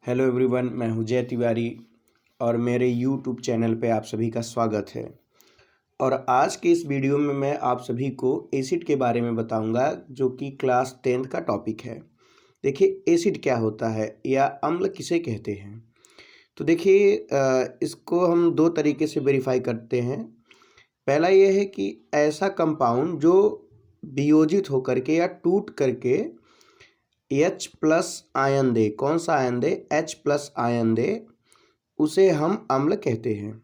Hello everyone, मैं हूं जय तिवारी और मेरे यूट्यूब चैनल पे आप सभी का स्वागत है। और आज के इस वीडियो में मैं आप सभी को एसिड के बारे में बताऊंगा, जो कि क्लास 10th का टॉपिक है। देखिए, एसिड क्या होता है या अम्ल किसे कहते हैं। तो देखिए, इसको हम दो तरीके से वेरीफाई करते हैं। पहला यह है कि ऐसा कंपाउंड जो वियोजित होकर के या टूट करके H+ आयन दे। कौन सा आयन दे? H+ आयन दे, उसे हम अम्ल कहते हैं।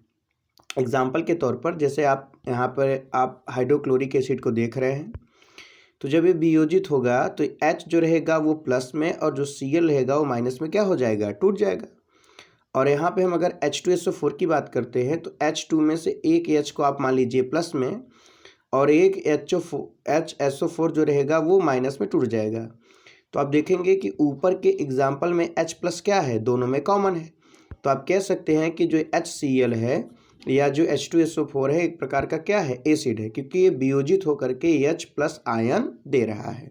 एग्जाम्पल के तौर पर, जैसे आप यहाँ पर आप हाइड्रोक्लोरिक एसिड को देख रहे हैं, तो जब ये वियोजित होगा तो H जो रहेगा वो प्लस में और जो Cl रहेगा वो माइनस में क्या हो जाएगा? टूट जाएगा। और यहाँ पे हम अगर H2SO4 की बात करते हैं तो H2 में से एक H को आप मान लीजिए प्लस में और एक HSO4 जो रहेगा वो माइनस में टूट जाएगा। तो आप देखेंगे कि ऊपर के एग्जाम्पल में H+ क्या है? दोनों में कॉमन है। तो आप कह सकते हैं कि जो HCl है या जो H2SO4 है एक प्रकार का क्या है? एसिड है, क्योंकि ये वियोजित होकर के H+ आयन दे रहा है।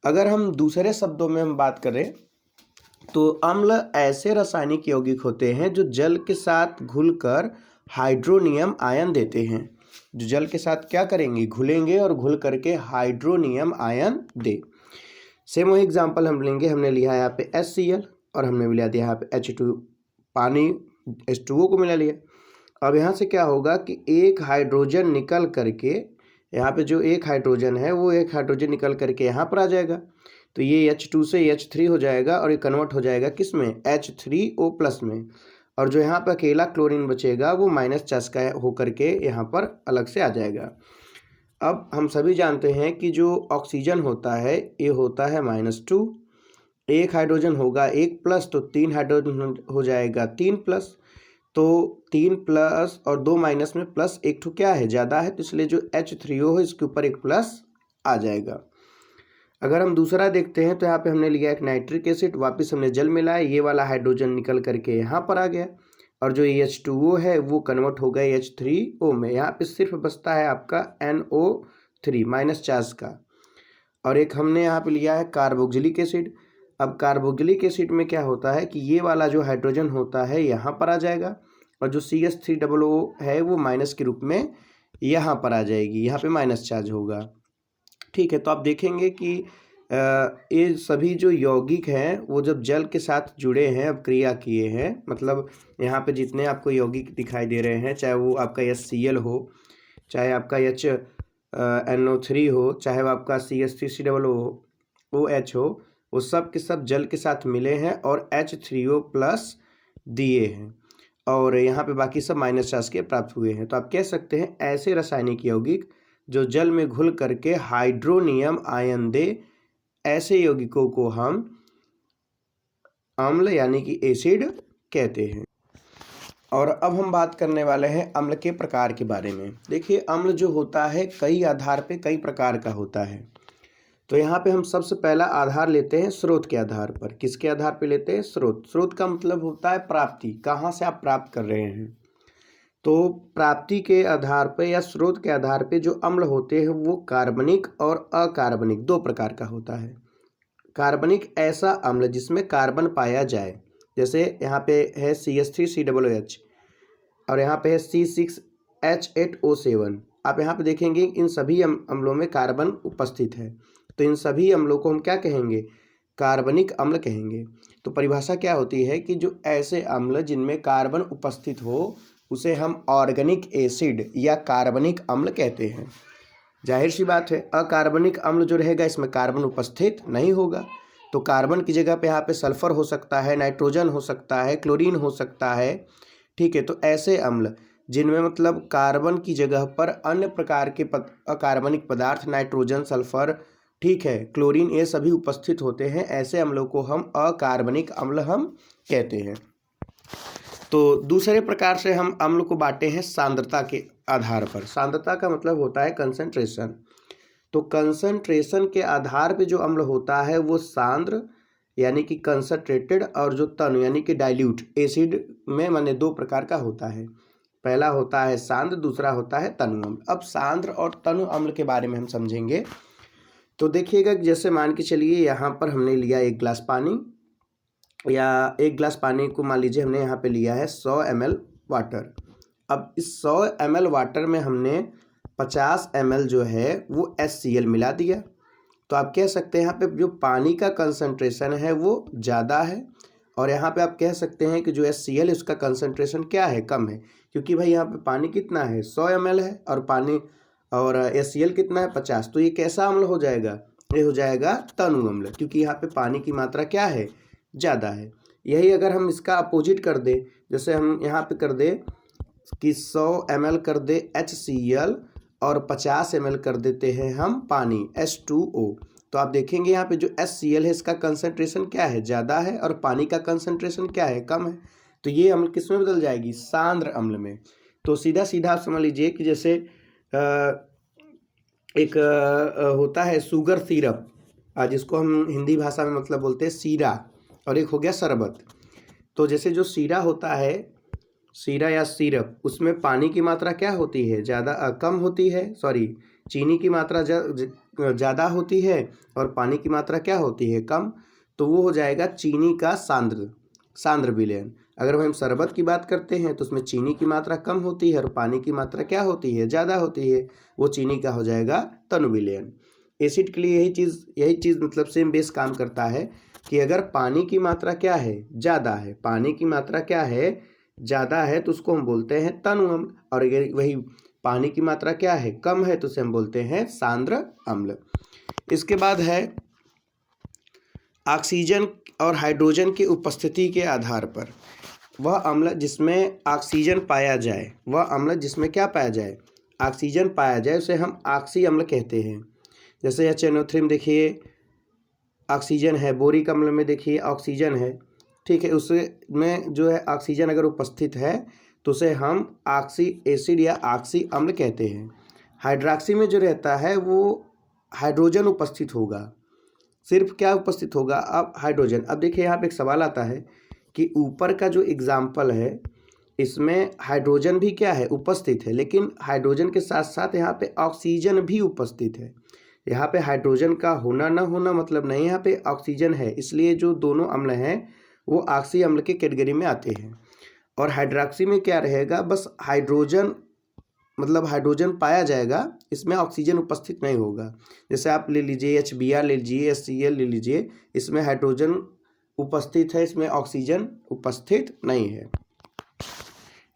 अगर हम दूसरे शब्दों में हम बात करें तो अम्ल ऐसे रासायनिक यौगिक होते हैं जो जल के साथ घुलकर हाइड्रोनियम आयन देते हैं। जो जल के साथ क्या करेंगे? घुलेंगे और घुल करके हाइड्रोनियम आयन दे। सेम वही एग्जाम्पल हम लेंगे। हमने लिया यहाँ पे HCl और हमने लिया दिया यहाँ पे H2, पानी H2O को मिला लिया। अब यहाँ से क्या होगा कि एक हाइड्रोजन निकल करके यहाँ पे जो एक हाइड्रोजन है वो एक हाइड्रोजन निकल करके यहाँ पर आ जाएगा। तो ये H2 से H3 हो जाएगा और ये कन्वर्ट हो जाएगा किस में? H3O+ में। और जो यहाँ पर अकेला क्लोरीन बचेगा वो माइनस चार्ज का होकर के यहाँ पर अलग से आ जाएगा। अब हम सभी जानते हैं कि जो ऑक्सीजन होता है ये होता है -2। एक हाइड्रोजन होगा 1+, तो 3 हाइड्रोजन हो जाएगा 3+। तो 3+ और 2 माइनस में प्लस एक ठो क्या है? ज़्यादा है, तो इसलिए जो H3O है इसके ऊपर एक प्लस आ जाएगा। अगर हम दूसरा देखते हैं तो यहाँ पे हमने लिया एक नाइट्रिक एसिड, वापस हमने जल मिलाया, ये वाला हाइड्रोजन निकल करके यहाँ पर आ गया और जो H2O है वो कन्वर्ट हो गया H3O में। यहाँ पे सिर्फ बचता है आपका NO3 माइनस चार्ज का। और एक हमने यहाँ पे लिया है कार्बोक्सिलिक एसिड। अब कार्बोक्सिलिक एसिड में क्या होता है कि ये वाला जो हाइड्रोजन होता है यहाँ पर आ जाएगा और जो CH3OO है वो माइनस के रूप में यहाँ पर आ जाएगी, यहाँ पे माइनस चार्ज होगा। ठीक है, तो आप देखेंगे कि ये सभी जो यौगिक हैं वो जब जल के साथ जुड़े हैं, अब क्रिया किए हैं, मतलब यहाँ पे जितने आपको यौगिक दिखाई दे रहे हैं, चाहे वो आपका HCl हो, चाहे आपका NO3 हो, चाहे वो आपका CH3COOH हो, वो सब के सब जल के साथ मिले हैं और H3O+ दिए हैं और यहाँ पे बाकी सब माइनस चार्ज के प्राप्त हुए हैं। तो आप कह सकते हैं ऐसे रासायनिक यौगिक जो जल में घुल करके हाइड्रोनियम आयन दे, ऐसे यौगिकों को हम अम्ल यानी कि एसिड कहते हैं। और अब हम बात करने वाले हैं अम्ल के प्रकार के बारे में। देखिए, अम्ल जो होता है कई आधार पे कई प्रकार का होता है। तो यहाँ पे हम सबसे पहला आधार लेते हैं स्रोत के आधार पर। किसके आधार पे लेते हैं? स्रोत। स्रोत का मतलब होता है प्राप्ति, कहाँ से आप प्राप्त कर रहे हैं। तो प्राप्ति के आधार पर या स्रोत के आधार पे जो अम्ल होते हैं वो कार्बनिक और अकार्बनिक दो प्रकार का होता है। कार्बनिक ऐसा अम्ल जिसमें कार्बन पाया जाए, जैसे यहाँ पे है CH3COOH और यहाँ पे है C6H8O7। आप यहाँ पे देखेंगे इन सभी अम्लों में कार्बन उपस्थित है, तो इन सभी अम्लों को हम क्या कहेंगे? कार्बनिक अम्ल कहेंगे। तो परिभाषा क्या होती है कि जो ऐसे अम्ल जिनमें कार्बन उपस्थित हो उसे हम ऑर्गेनिक एसिड या कार्बनिक अम्ल कहते हैं। जाहिर सी बात है, अकार्बनिक अम्ल जो रहेगा इसमें कार्बन उपस्थित नहीं होगा, तो कार्बन की जगह पे यहाँ पे सल्फर हो सकता है, नाइट्रोजन हो सकता है, क्लोरीन हो सकता है। ठीक है, तो ऐसे अम्ल जिनमें मतलब कार्बन की जगह पर अन्य प्रकार के अकार्बनिक पदार्थ, नाइट्रोजन, सल्फर, ठीक है, क्लोरीन, ये सभी उपस्थित होते हैं, ऐसे अम्लों को हम अकार्बनिक अम्ल हम कहते हैं। तो दूसरे प्रकार से हम अम्ल को बांटे हैं सांद्रता के आधार पर। सांद्रता का मतलब होता है कंसंट्रेशन। तो कंसंट्रेशन के आधार पे जो अम्ल होता है वो सांद्र यानी कि कंसंट्रेटेड और जो तनु यानी कि डाइल्यूट एसिड में माने दो प्रकार का होता है। पहला होता है सांद्र, दूसरा होता है तनु अम्ल। अब सांद्र और तनु अम्ल के बारे में हम समझेंगे। तो देखिएगा, जैसे मान के चलिए यहाँ पर हमने लिया एक गिलास पानी या 1 गिलास पानी को मान लीजिए हमने यहाँ पे लिया है 100 ml वाटर। अब इस 100 ml वाटर में हमने 50 ml जो है वो HCl मिला दिया। तो आप कह सकते हैं यहाँ पे जो पानी का कंसंट्रेशन है वो ज़्यादा है, और यहाँ पे आप कह सकते हैं कि जो HCl है उसका कंसंट्रेशन क्या है, कम है। क्योंकि भाई यहाँ पे पानी कितना है, 100 ml है, और पानी और HCl कितना है, 50। तो ये कैसा अम्ल हो जाएगा, ये हो जाएगा तनु अम्ल, क्योंकि यहाँ पे पानी की मात्रा क्या है, ज़्यादा है। यही अगर हम इसका अपोजिट कर दे, जैसे हम यहाँ पे कर दे कि 100 ml कर दे HCl और 50 ml कर देते हैं हम पानी H2O, तो आप देखेंगे यहाँ पे जो HCl है इसका कंसंट्रेशन क्या है, ज़्यादा है, और पानी का कंसंट्रेशन क्या है, कम है। तो ये अम्ल किस में बदल जाएगी, सांद्र अम्ल में। तो सीधा सीधा आप समझ लीजिए कि जैसे एक होता है शुगर सिरप, जिसको हम हिंदी भाषा में मतलब बोलते हैं सीरा, और एक हो गया शरबत। तो जैसे जो सीरा होता है, सीरा या सिरप, उसमें पानी की मात्रा क्या होती है, ज़्यादा कम होती है, सॉरी, चीनी की मात्रा ज़्यादा होती है और पानी की मात्रा क्या होती है, कम। तो वो हो जाएगा चीनी का सांद्र विलयन। अगर हम शरबत की बात करते हैं तो उसमें चीनी की मात्रा कम होती है और पानी की मात्रा क्या होती है, ज़्यादा होती है, वो चीनी का हो जाएगा तनु विलयन। एसिड के लिए यही चीज़ मतलब सेम बेस काम करता है कि अगर पानी की मात्रा क्या है, ज़्यादा है, पानी की मात्रा क्या है, ज़्यादा है, तो उसको हम बोलते हैं तनु अम्ल, और अगर वही पानी की मात्रा क्या है, कम है, तो उसे हम बोलते हैं सांद्र अम्ल। इसके बाद है ऑक्सीजन और हाइड्रोजन की उपस्थिति के आधार पर वह अम्ल जिसमें ऑक्सीजन पाया जाए, वह अम्ल जिसमें क्या पाया जाए, ऑक्सीजन पाया जाए, उसे हम ऑक्सी अम्ल कहते हैं। जैसे HNO3 में देखिए ऑक्सीजन है, बोरिक अम्ल में देखिए ऑक्सीजन है, ठीक है, उसमें जो है ऑक्सीजन अगर उपस्थित है तो उसे हम ऑक्सी एसिड या ऑक्सी अम्ल कहते हैं। हाइड्रॉक्सी में जो रहता है वो हाइड्रोजन उपस्थित होगा, सिर्फ क्या उपस्थित होगा, अब हाइड्रोजन। अब देखिए यहाँ पे एक सवाल आता है कि ऊपर का जो एग्जाम्पल है इसमें हाइड्रोजन भी क्या है, उपस्थित है, लेकिन हाइड्रोजन के साथ साथ यहाँ पे ऑक्सीजन भी उपस्थित है। यहाँ पे हाइड्रोजन का होना ना होना मतलब नहीं, यहाँ पे ऑक्सीजन है, इसलिए जो दोनों अम्ल हैं वो ऑक्सी अम्ल के कैटेगरी में आते हैं। और हाइड्रॉक्सी में क्या रहेगा, बस हाइड्रोजन मतलब हाइड्रोजन पाया जाएगा, इसमें ऑक्सीजन उपस्थित नहीं होगा। जैसे आप ले लीजिए HBr ले लीजिए, HCl ले लीजिए, इसमें हाइड्रोजन उपस्थित है, इसमें ऑक्सीजन उपस्थित नहीं है।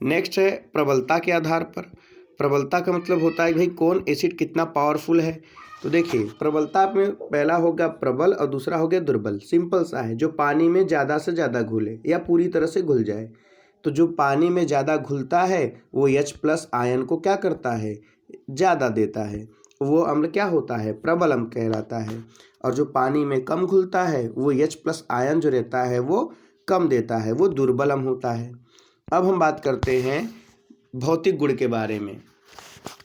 नेक्स्ट है प्रबलता के आधार पर। प्रबलता का मतलब होता है भाई कौन एसिड कितना पावरफुल है। तो देखिए प्रबलता में पहला होगा प्रबल और दूसरा हो गया दुर्बल। सिंपल सा है, जो पानी में ज़्यादा से ज़्यादा घुले या पूरी तरह से घुल जाए। तो जो पानी में ज़्यादा घुलता है वो H+ आयन को क्या करता है, ज़्यादा देता है, वो अम्ल क्या होता है, प्रबल अम्ल कहलाता है। और जो पानी में कम घुलता है वो H+ आयन जो रहता है वो कम देता है, वो दुर्बल अम्ल होता है। अब हम बात करते हैं भौतिक गुण के बारे में।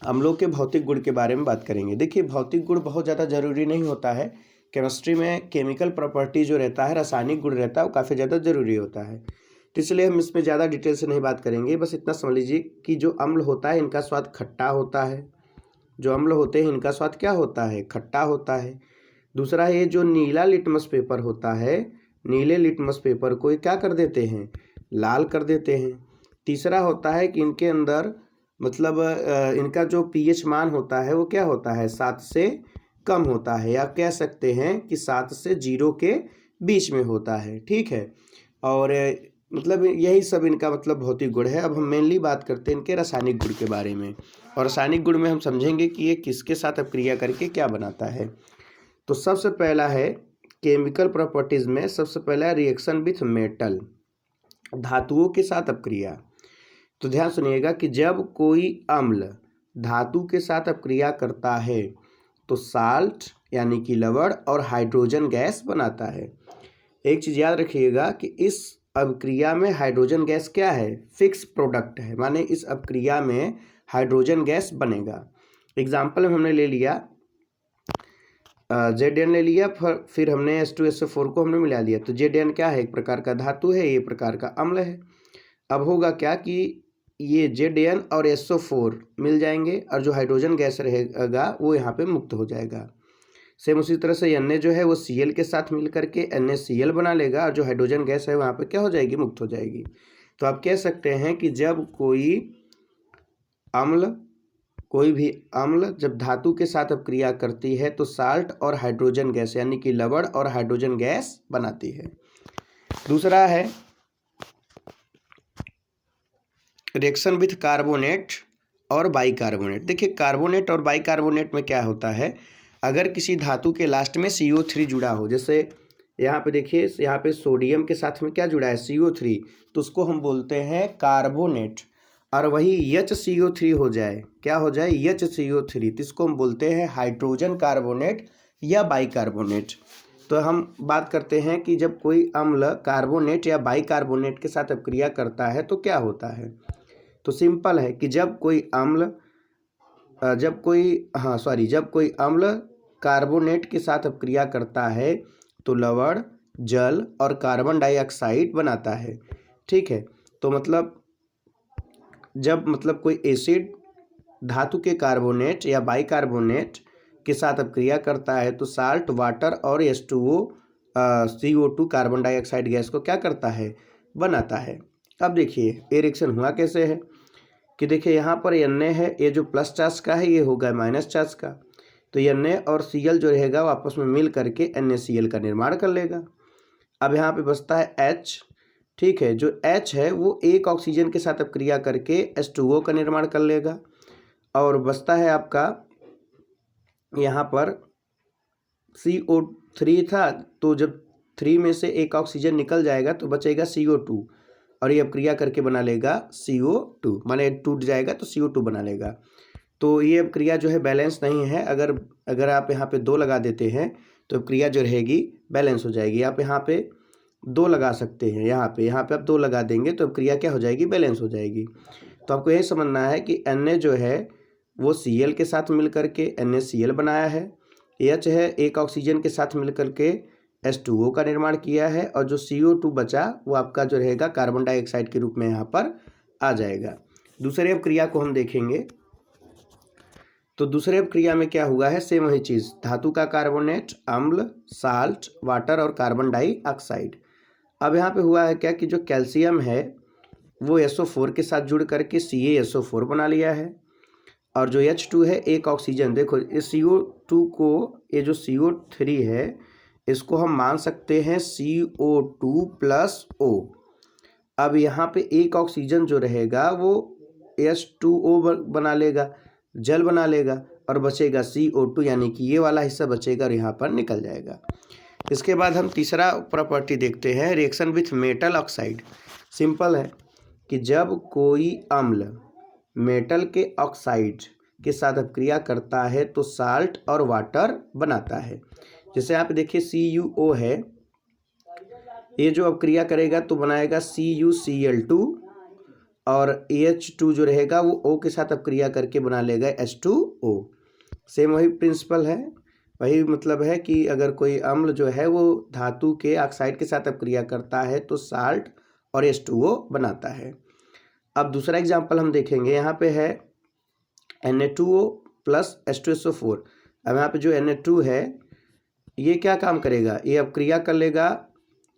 अम्लों के भौतिक गुण के बारे में बात करेंगे। देखिए भौतिक गुण बहुत ज़्यादा ज़रूरी नहीं होता है। केमिस्ट्री में केमिकल प्रॉपर्टी जो रहता है, रासायनिक गुण रहता है, वो काफ़ी ज़्यादा ज़रूरी होता है। तो इसलिए हम इसमें ज़्यादा डिटेल से नहीं बात करेंगे। बस इतना समझ लीजिए कि जो अम्ल होता है इनका स्वाद खट्टा होता है। जो अम्ल होते हैं इनका स्वाद क्या होता है, खट्टा होता है। दूसरा है जो नीला लिटमस पेपर होता है, नीले लिटमस पेपर को क्या कर देते हैं, लाल कर देते हैं। तीसरा होता है कि इनके अंदर मतलब इनका जो pH मान होता है वो क्या होता है, 7 से कम होता है, या कह सकते हैं कि 7 से 0 के बीच में होता है, ठीक है। और मतलब यही सब इनका मतलब भौतिक गुण है। अब हम मेनली बात करते हैं इनके रासायनिक गुण के बारे में, और रासायनिक गुण में हम समझेंगे कि ये किसके साथ अपक्रिया करके क्या बनाता है। तो सबसे पहला है केमिकल प्रॉपर्टीज़ में, सबसे पहला रिएक्शन विथ मेटल, धातुओं के साथ अपक्रिया। तो ध्यान सुनिएगा कि जब कोई अम्ल धातु के साथ अपक्रिया करता है तो साल्ट यानी कि लवण और हाइड्रोजन गैस बनाता है। एक चीज़ याद रखिएगा कि इस अपक्रिया में हाइड्रोजन गैस क्या है, फिक्स प्रोडक्ट है, माने इस अपक्रिया में हाइड्रोजन गैस बनेगा। एग्जाम्पल हमने ले लिया Zn ले लिया, फिर हमने H2SO4 को हमने मिला लिया। तो Zn क्या है, एक प्रकार का धातु है, ये प्रकार का अम्ल है। अब होगा क्या कि ये Zn और SO4 मिल जाएंगे और जो हाइड्रोजन गैस रहेगा वो यहाँ पे मुक्त हो जाएगा। सेम उसी तरह से Na जो है वो Cl के साथ मिल करके NaCl बना लेगा और जो हाइड्रोजन गैस है वहाँ पे क्या हो जाएगी, मुक्त हो जाएगी। तो आप कह सकते हैं कि जब कोई भी अम्ल जब धातु के साथ अपक्रिया करती है तो साल्ट और हाइड्रोजन गैस यानी कि लवण और हाइड्रोजन गैस बनाती है। दूसरा है रिएक्शन विथ कार्बोनेट और बाइकार्बोनेट। देखिए कार्बोनेट और बाइकार्बोनेट में क्या होता है, अगर किसी धातु के लास्ट में CO3 जुड़ा हो, जैसे यहाँ पे देखिए यहाँ पे सोडियम के साथ में क्या जुड़ा है, CO3, तो उसको हम बोलते हैं कार्बोनेट। और वही HCO3 हो जाए, क्या हो जाए, HCO3, तो इसको हम बोलते हैं हाइड्रोजन कार्बोनेट या बाइकार्बोनेट। तो हम बात करते हैं कि जब कोई अम्ल कार्बोनेट या बाइकार्बोनेट के साथ अपक्रिया करता है तो क्या होता है। तो सिंपल है कि जब कोई अम्ल कार्बोनेट के साथ अपक्रिया करता है तो लवण, जल और कार्बन डाइऑक्साइड बनाता है। ठीक है, तो जब कोई एसिड धातु के कार्बोनेट या बाइकार्बोनेट के साथ अपक्रिया करता है तो साल्ट, वाटर और H2O CO2 carbon dioxide gas को क्या करता है, बनाता है। अब देखिए ये रिएक्शन हुआ कैसे है कि देखिए यहाँ पर Na है, ये जो प्लस चार्ज का है ये होगा माइनस चार्ज का, तो Na और Cl जो रहेगा वो आपस में मिल करके NaCl का निर्माण कर लेगा। अब यहाँ पे बचता है H। ठीक है, जो H है वो एक ऑक्सीजन के साथ अपक्रिया करके H2O का निर्माण कर लेगा और बचता है आपका यहाँ पर CO3 था, तो जब 3 में से एक ऑक्सीजन निकल जाएगा तो बचेगा CO2 और ये अपक्रिया करके बना लेगा CO2, माने टूट जाएगा तो CO2 बना लेगा। तो ये अपक्रिया जो है बैलेंस नहीं है, अगर आप यहाँ पे 2 लगा देते हैं तो अपक्रिया जो रहेगी बैलेंस हो जाएगी। आप यहाँ पे 2 लगा सकते हैं, यहाँ पे आप 2 लगा देंगे तो अपक्रिया क्या हो जाएगी, बैलेंस हो जाएगी। तो आपको यही समझना है कि Na जो है वो Cl के साथ मिल करके NaCl बनाया है, H है एक ऑक्सीजन के साथ मिल करके H2O का निर्माण किया है और जो CO2 बचा वो आपका जो रहेगा कार्बन डाइऑक्साइड के रूप में यहाँ पर आ जाएगा। दूसरे अपक्रिया को हम देखेंगे तो दूसरे अपक्रिया में क्या हुआ है, सेम वही चीज़, धातु का कार्बोनेट, अम्ल, साल्ट, वाटर और कार्बन डाइऑक्साइड। अब यहाँ पे हुआ है क्या कि जो कैल्शियम है वो SO4 के साथ जुड़ करके CaSO4 बना लिया है और जो H2 है एक ऑक्सीजन, देखो इस CO2 को, ये जो CO3 है इसको हम मान सकते हैं CO2+O। अब यहाँ पे एक ऑक्सीजन जो रहेगा वो H2O बना लेगा, जल बना लेगा और बचेगा CO2, यानी कि ये वाला हिस्सा बचेगा और यहाँ पर निकल जाएगा। इसके बाद हम तीसरा प्रॉपर्टी देखते हैं, reaction with metal oxide. Simple है कि जब कोई अम्ल मेटल के ऑक्साइड के साथ अपक्रिया करता है तो साल्ट और वाटर बनाता है। जैसे आप देखिए CuO है, ये जो अपक्रिया करेगा तो बनाएगा CuCl2 और H2 जो रहेगा वो O के साथ अपक्रिया करके बना लेगा H2O। सेम वही प्रिंसिपल है, वही मतलब है कि अगर कोई अम्ल जो है वो धातु के ऑक्साइड के साथ अपक्रिया करता है तो साल्ट और H2O बनाता है। अब दूसरा एग्जाम्पल हम देखेंगे, यहाँ पे है Na2O प्लस H2SO4। अब यहाँ पे जो Na2 है ये क्या काम करेगा, ये अपक्रिया कर लेगा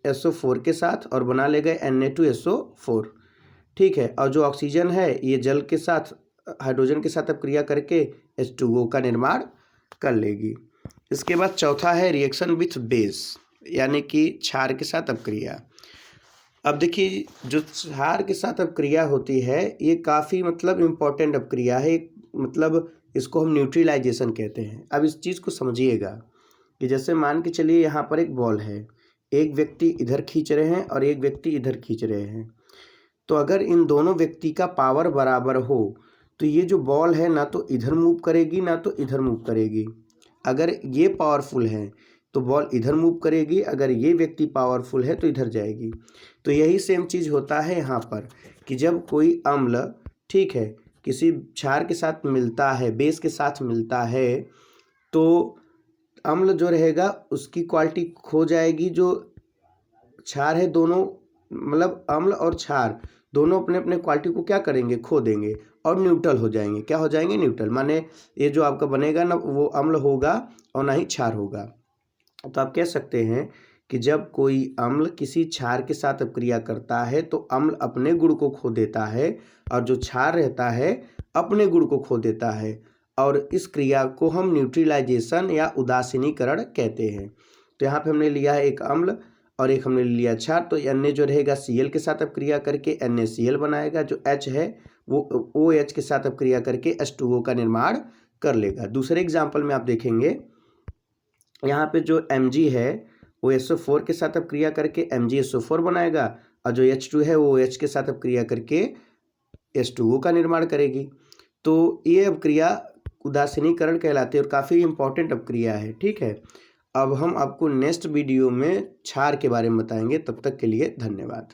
SO4 के साथ और बना लेगा Na2SO4। ठीक है, और जो ऑक्सीजन है ये जल के साथ, हाइड्रोजन के साथ अपक्रिया करके H2O का निर्माण कर लेगी। इसके बाद चौथा है रिएक्शन विथ बेस, यानी कि क्षार के साथ अपक्रिया। अब देखिए जो क्षार के साथ अपक्रिया होती है ये काफ़ी इम्पोर्टेंट अपक्रिया है, इसको हम न्यूट्रलाइजेशन कहते हैं। अब इस चीज़ को समझिएगा कि जैसे मान के चलिए यहाँ पर एक बॉल है, एक व्यक्ति इधर खींच रहे हैं और एक व्यक्ति इधर खींच रहे हैं, तो अगर इन दोनों व्यक्ति का पावर बराबर हो तो ये जो बॉल है ना तो इधर मूव करेगी ना तो इधर मूव करेगी। अगर ये पावरफुल है तो बॉल इधर मूव करेगी, अगर ये व्यक्ति पावरफुल है तो इधर जाएगी। तो यही सेम चीज़ होता है यहाँ पर कि जब कोई अम्ल, ठीक है, किसी क्षार के साथ मिलता है, बेस के साथ मिलता है, तो अम्ल जो रहेगा उसकी क्वालिटी खो जाएगी। जो क्षार है दोनों, अम्ल और क्षार दोनों अपने अपने क्वालिटी को क्या करेंगे, खो देंगे, और न्यूट्रल हो जाएंगे। क्या हो जाएंगे? न्यूट्रल। माने ये जो आपका बनेगा ना वो अम्ल होगा और ना ही क्षार होगा। तो आप कह सकते हैं कि जब कोई अम्ल किसी क्षार के साथ अपक्रिया करता है तो अम्ल अपने गुण को खो देता है और जो क्षार रहता है अपने गुण को खो देता है, और इस क्रिया को हम न्यूट्रलाइजेशन या उदासीनीकरण कहते हैं। तो यहाँ पे हमने लिया है एक अम्ल और एक हमने लिया क्षार, तो Na जो रहेगा Cl के साथ अपक्रिया करके NaCl बनाएगा, जो H है वो OH के साथ अपक्रिया करके H2O का निर्माण कर लेगा। दूसरे एग्जाम्पल में आप देखेंगे यहाँ पे जो Mg है वो SO4 के साथ अपक्रिया करके MgSO4 बनाएगा और जो H2 है वो OH के साथ अपक्रिया करके H2O का निर्माण करेगी। तो ये अपक्रिया उदासीनीकरण कहलाती है और काफ़ी इंपॉर्टेंट अपक्रिया है। ठीक है, अब हम आपको नेक्स्ट वीडियो में क्षार के बारे में बताएंगे। तब तक के लिए धन्यवाद।